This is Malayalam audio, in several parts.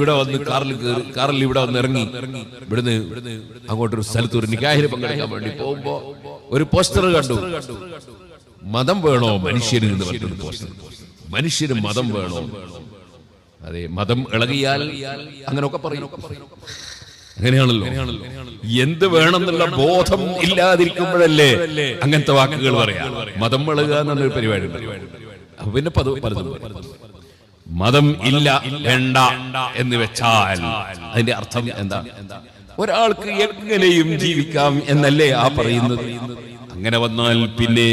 ഇവിടെ വന്ന് കാറിൽ ഇവിടെ വന്ന് ഇറങ്ങി ഇവിടുന്ന് അങ്ങോട്ടൊരു സ്ഥലത്ത് ഒരു നിക്കാഹിന് പങ്കെടുക്കാൻ വേണ്ടി പോകുമ്പോ ഒരു പോസ്റ്റർ കണ്ടു. മതം വേണോ മനുഷ്യന് എന്ന് പറഞ്ഞൊരു പോസ്റ്റർ. മനുഷ്യന് മതം വേണോ? അതെ, മതം ഇളകിയാൽ അങ്ങനെയൊക്കെ പറയും. അങ്ങനെയാണല്ലോ. എന്ത് വേണമെന്നുള്ള ബോധം ഇല്ലാതിരിക്കുമ്പോഴല്ലേ അങ്ങനത്തെ വാക്കുകൾ പറയാം. മതം ഇളകുക എന്നൊരു പരിപാടി. അപ്പൊ പിന്നെ പലതും മതം ഇല്ല വേണ്ട എന്ന് വെച്ചാൽ അതിന്റെ അർത്ഥം എന്താ? ഒരാൾക്ക് എങ്ങനെയും ജീവിക്കാം എന്നല്ലേ ആ പറയുന്നത്. അങ്ങനെ വന്നാൽ പിന്നെ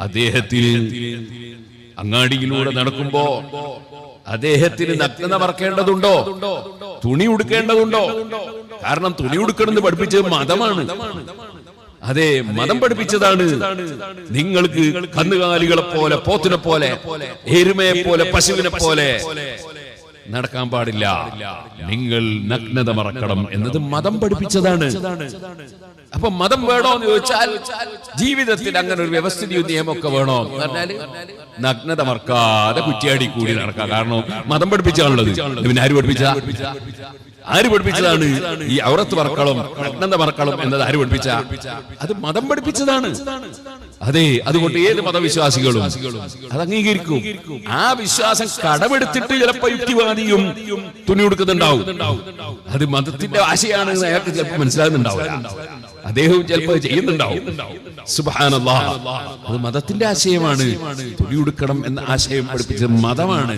അദ്ദേഹത്തിന് അങ്ങാടിയിലൂടെ നടക്കുമ്പോ അദ്ദേഹത്തിന് നഗ്നത മറക്കേണ്ടതുണ്ടോ? തുണി ഉടുക്കേണ്ടതുണ്ടോ? കാരണം തുണി ഉടുക്കണമെന്ന് പഠിപ്പിച്ചത് മതമാണ്. അതെ, മതം പഠിപ്പിച്ചതാണ്. നിങ്ങൾക്ക് കന്നുകാലികളെ പോലെ, പോത്തിനെ പോലെ, എരുമയെ പോലെ, പശുവിനെ പോലെ നടക്കാൻ പാടില്ല. നിങ്ങൾ നഗ്നത മറക്കണം എന്നത് മതം പഠിപ്പിച്ചതാണ്. അപ്പൊ മതം വേണോ എന്ന് ചോദിച്ചാൽ ജീവിതത്തിൽ അങ്ങനെ ഒരു വ്യവസ്ഥിതിയും നിയമമൊക്കെ വേണോ എന്ന് പറഞ്ഞാല് നഗ്നത മറക്കാതെ കുറ്റിയാടി കൂടി നടക്കാം. കാരണം മതം പഠിപ്പിച്ചാണുള്ളത്. പിന്നെ ആര് പഠിപ്പിച്ചതാണ് ഈ ഔറത്ത് മറക്കണം, നഗ്നത മറക്കണം എന്നത്? ആര് പഠിപ്പിച്ച? അത് മതം പഠിപ്പിച്ചതാണ്. അതെ, അതുകൊണ്ട് ഏത് മതവിശ്വാസികളും അത് അംഗീകരിക്കും. ആ വിശ്വാസം കടമെടുത്തിട്ട് ചിലപ്പോ യുക്തിവാദിയും തുണി കൊടുക്കുന്നുണ്ടാവും. അത് മതത്തിന്റെ ആശയാണ് അയാൾക്ക് ചിലപ്പോൾ മനസ്സിലാകുന്നുണ്ടാവില്ല. അദ്ദേഹവും ചിലപ്പോൾ ചെയ്യുന്നുണ്ടാവും. സുബ്ഹാനല്ലാഹ്, അത് മതത്തിന്റെ ആശയമാണ്. തുണി കൊടുക്കണം എന്ന ആശയം പഠിപ്പിച്ചത് മതമാണ്.